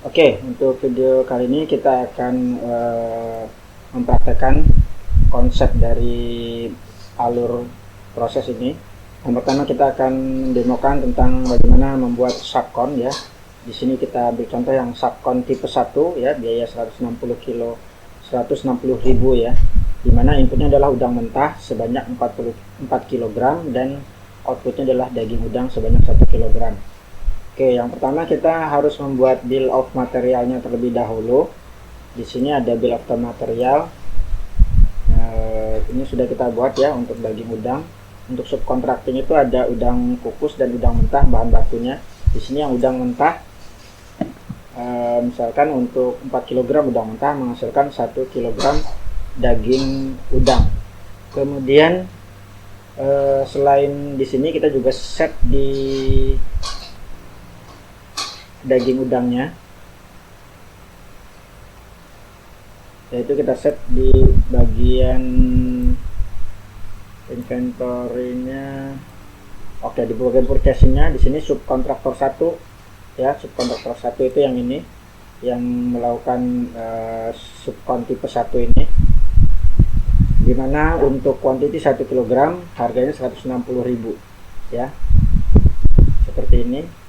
Oke, untuk video kali ini kita akan mempraktekkan konsep dari alur proses ini. Yang pertama kita akan mendemokan tentang bagaimana membuat subcon ya. Di sini kita ambil contoh yang subcon tipe 1 ya, biaya 160.000 ya. Dimana inputnya adalah udang mentah sebanyak 44 kg dan outputnya adalah daging udang sebanyak 1 kg. Oke, yang pertama kita harus membuat bill of materialnya terlebih dahulu. Di sini ada bill of material. Ini sudah kita buat ya untuk daging udang. Untuk subcontracting itu ada udang kukus dan udang mentah bahan bakunya. Di sini yang udang mentah, misalkan untuk 4 kg udang mentah menghasilkan 1 kg daging udang. Kemudian selain di sini kita juga set di daging udangnya, yaitu kita set di bagian inventory-nya. Oke, di bagian purchasing-nya di sini subkontraktor 1 ya, subkontraktor 1 itu yang ini yang melakukan subkon tipe 1 ini, dimana untuk quantity 1 kg harganya 160.000 ya, seperti ini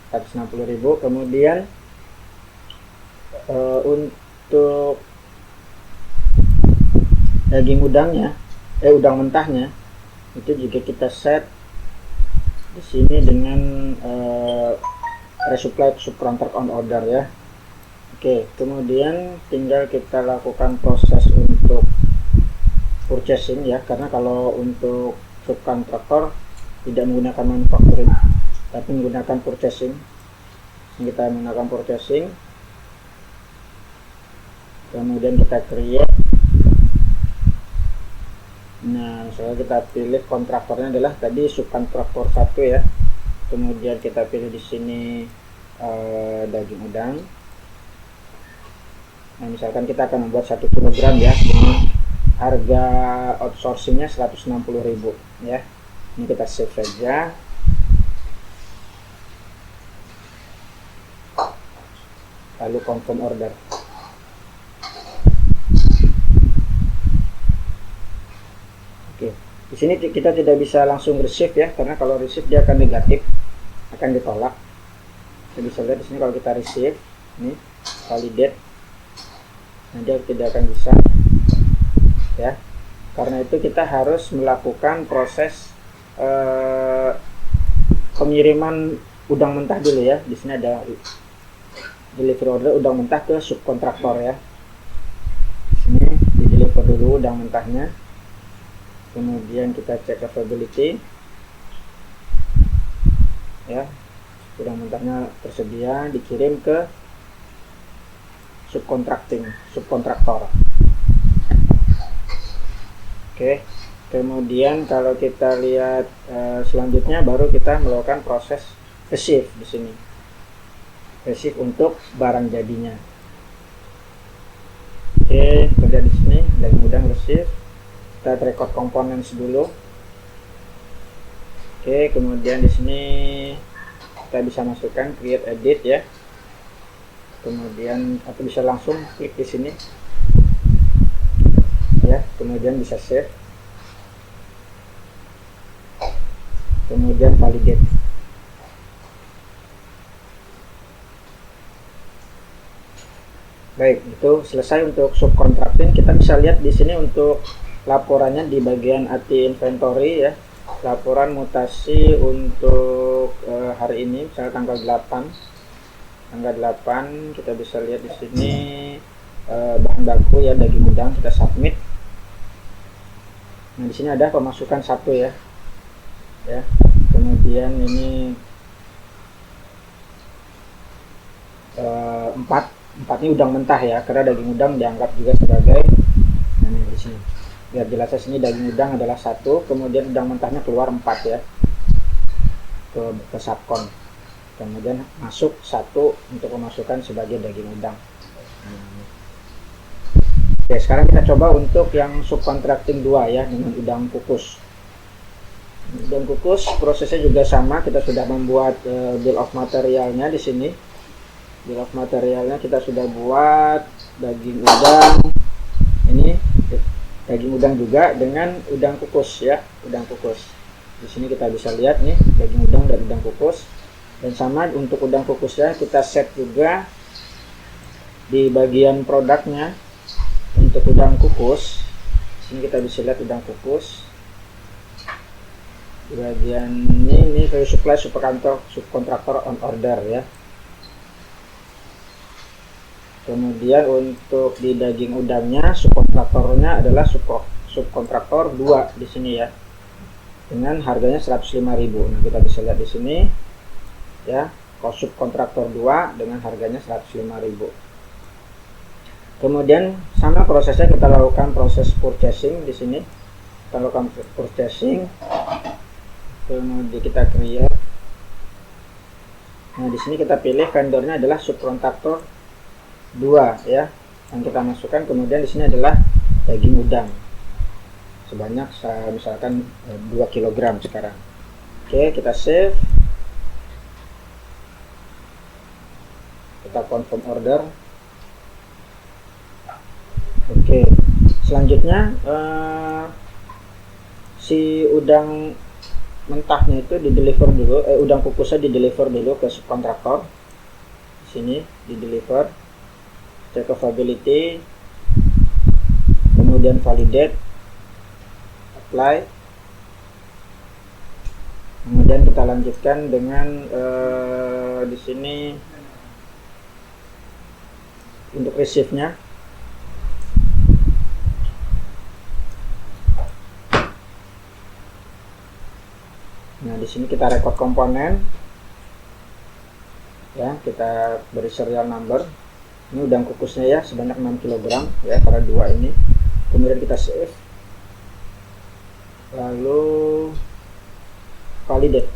160.000. Kemudian untuk daging udangnya, udang mentahnya itu juga kita set di sini dengan resupply subcontract on order ya. Oke, kemudian tinggal kita lakukan proses untuk purchasing ya, karena kalau untuk subkontraktor tidak menggunakan manufacturing tapi menggunakan purchasing. Kita menggunakan purchasing, kemudian kita create. Nah, misalnya kita pilih kontraktornya adalah tadi subkontraktor 1 ya, kemudian kita pilih di sini daging udang. Nah, misalkan kita akan membuat 1 kg ya, dengan harga outsourcingnya 160.000 ya. Ini kita save saja. Lalu confirm order. Oke, di sini kita tidak bisa langsung receive ya, karena kalau receive dia akan negatif, akan ditolak. Kita bisa lihat di sini kalau kita receive, ini validate, nah dia tidak akan bisa ya. Karena itu kita harus melakukan proses pengiriman udang mentah dulu ya. Di sini ada delivery order udang mentah ke subkontraktor ya. Di sini di deliver dulu udang mentahnya. Kemudian kita cek availability ya, udang mentahnya tersedia, dikirim ke subkontraktor. Oke, kemudian kalau kita lihat selanjutnya baru kita melakukan proses receive. Di sini receive untuk barang jadinya. Oke, kita di sini daging udang receive. Kita record components dulu. Oke, kemudian di sini kita bisa masukkan create edit ya. Kemudian atau bisa langsung klik di sini ya, kemudian bisa save, kemudian validate. Baik, itu selesai untuk subcontracting. Kita bisa lihat di sini untuk laporannya di bagian AT inventory ya, laporan mutasi untuk hari ini, misalnya tanggal 8 kita bisa lihat di sini bahan baku ya, daging udang, kita submit. Nah, di sini ada pemasukan 1 ya. Kemudian ini 4 ini udang mentah ya, karena daging udang dianggap juga sebagai, nah ini di sini biar jelas, sini daging udang adalah 1, kemudian udang mentahnya keluar 4 ya ke subcon, kemudian masuk 1 untuk pemasukan sebagai daging udang. Oke, sekarang kita coba untuk yang subcontracting 2 ya, dengan udang kukus. Udang kukus prosesnya juga sama, kita sudah membuat bill of materialnya di sini. Bill of materialnya kita sudah buat daging udang. Ini daging udang juga dengan udang kukus ya, udang kukus. Di sini kita bisa lihat nih daging udang dan udang kukus. Dan sama untuk udang kukusnya kita set juga di bagian produknya. Untuk udang kukus, di sini kita bisa lihat udang kukus. Di bagian ini supply subkontraktor on order ya. Kemudian untuk di daging udangnya subkontraktornya adalah subkontraktor 2 di sini ya. Dengan harganya 105.000. Nah, kita bisa lihat di sini ya, kalau subkontraktor 2 dengan harganya 105.000. Kemudian sama prosesnya kita lakukan proses purchasing di sini. Kita lakukan purchasing. Kemudian kita create. Nah, di sini kita pilih vendornya adalah subkontraktor 2 ya, yang kita masukkan. Kemudian di sini adalah daging udang sebanyak misalkan 2 kg sekarang. Oke, kita save, kita confirm order. Oke, selanjutnya si udang mentahnya itu di deliver dulu, udang kukusnya di deliver dulu ke subkontraktor. Di sini di deliver, check availability, kemudian validate, apply. Kemudian kita lanjutkan dengan di sini untuk receive-nya. Nah, di sini kita record komponen ya, kita beri serial number. Ini udang kukusnya ya, sebanyak 6 kg ya, pada 2 ini. Kemudian kita save, lalu validate.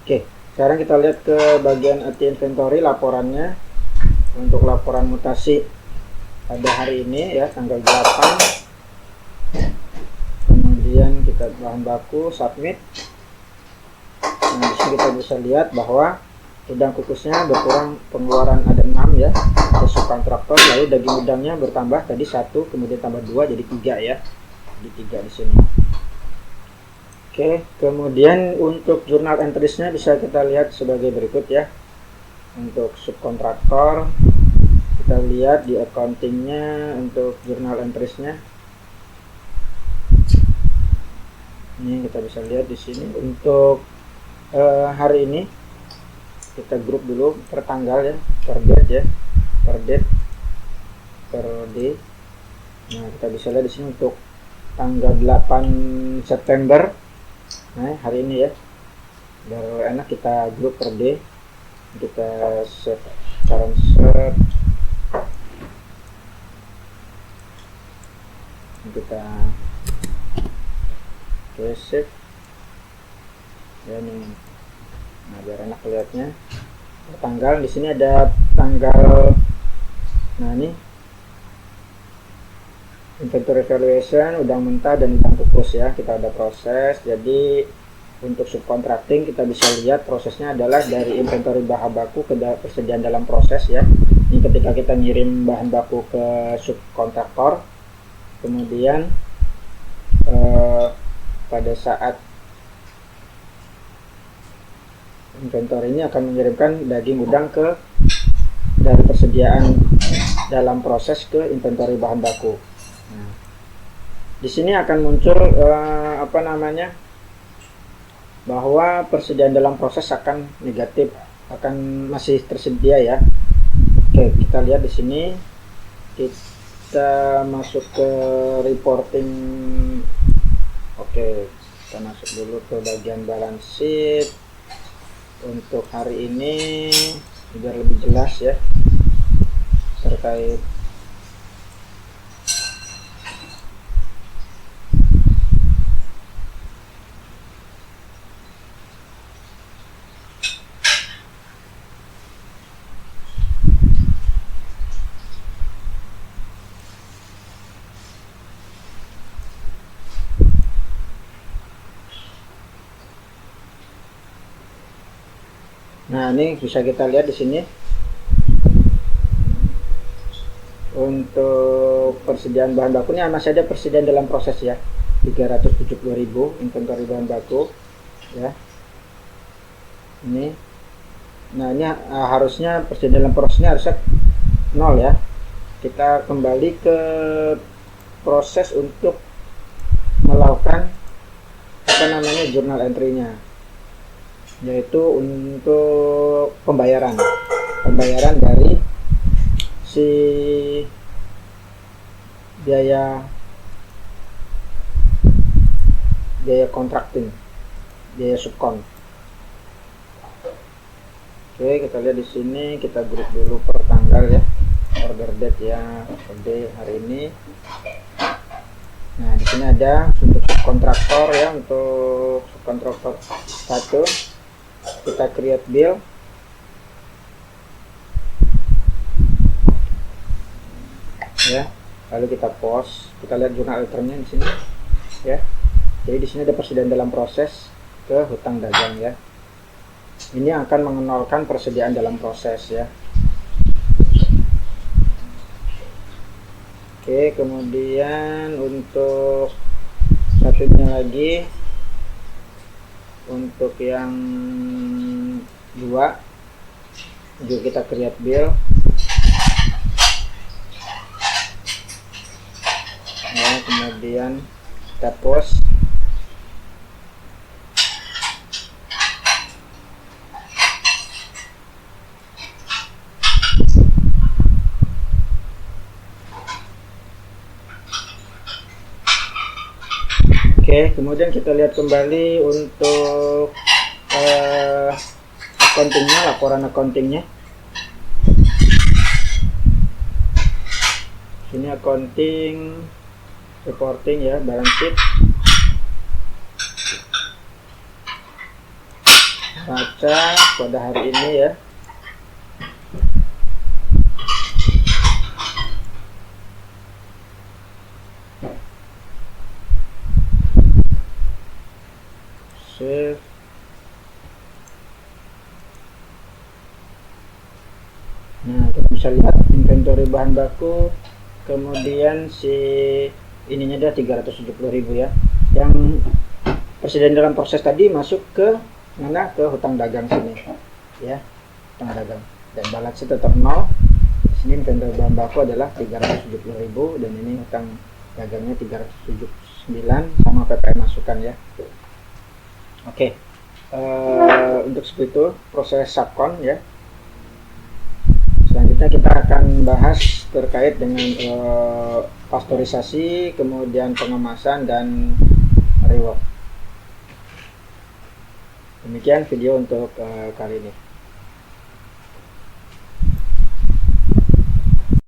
Oke, sekarang kita lihat ke bagian AT inventory laporannya. Untuk laporan mutasi pada hari ini ya, tanggal 8. Kemudian kita bahan baku submit. Nah, di sini kita bisa lihat bahwa udang kukusnya berkurang, pengeluaran ada 6 ya, ke subkontraktor. Lalu daging udangnya bertambah tadi 1, kemudian tambah 2 jadi 3 ya. Jadi 3 di sini. Oke, kemudian untuk jurnal entries-nya bisa kita lihat sebagai berikut ya. Untuk subkontraktor kita lihat di accounting-nya untuk jurnal entries-nya. Ini kita bisa lihat di sini untuk hari ini kita grup dulu per tanggal ya, per date ya, per date, per day. Nah, kita bisa lihat di sini untuk tanggal 8 September. Nah, hari ini ya, biar enak kita grup per day. Kita save, transfer, kita save ya ini. Nah, biar enak lihatnya. Tanggal di sini ada tanggal. Nah, ini inventory valuation udang mentah dan udang kukus ya, kita ada proses. Jadi untuk subcontracting kita bisa lihat prosesnya adalah dari inventory bahan baku ke persediaan dalam proses ya. Ini ketika kita ngirim bahan baku ke subkontraktor, kemudian pada saat inventory ini akan mengirimkan daging udang ke dari persediaan dalam proses ke inventory bahan baku. Nah, di sini akan muncul bahwa persediaan dalam proses akan negatif, akan masih tersedia ya. Oke, kita lihat di sini, kita masuk ke reporting. Oke, kita masuk dulu ke bagian balance sheet untuk hari ini biar lebih jelas ya terkait Nah, ini bisa kita lihat di sini untuk persediaan bahan bakunya masih ada persediaan dalam proses ya, 370.000 inventory bahan baku ya. Ini, nah ini harusnya persediaan dalam prosesnya harusnya 0 ya. Kita kembali ke proses untuk melakukan apa namanya jurnal entry-nya, yaitu untuk pembayaran dari si biaya kontrakting, biaya subkon. Oke, kita lihat di sini, kita grup dulu per tanggal ya, order date ya, order hari ini. Nah, di sini ada untuk subkontraktor ya, untuk subkontraktor 1 kita create bill. Ya, lalu kita post, kita lihat jurnal enternya di sini ya. Jadi di sini ada persediaan dalam proses ke hutang dagang ya. Ini akan mengenolkan persediaan dalam proses ya. Oke, kemudian untuk satunya lagi, untuk yang 2 juga kita create bill ya, kemudian kita post. Oke, kemudian kita lihat kembali untuk accountingnya, laporan accountingnya. Ini accounting reporting ya, balance sheet. Baca pada hari ini ya. Save. Nah, kita bisa lihat inventory bahan baku, kemudian si ininya dia 370.000 ya. Yang persediaan dalam proses tadi masuk ke mana? Ke hutang dagang sini ya, hutang dagang, dan balance tetap 0. Di sini inventory bahan baku adalah 370.000 dan ini hutang dagangnya 379 sama PPN masukan ya. Oke, untuk seperti itu proses subkon ya. Selanjutnya kita akan bahas terkait dengan pasteurisasi, kemudian pengemasan dan rework. Demikian video untuk kali ini.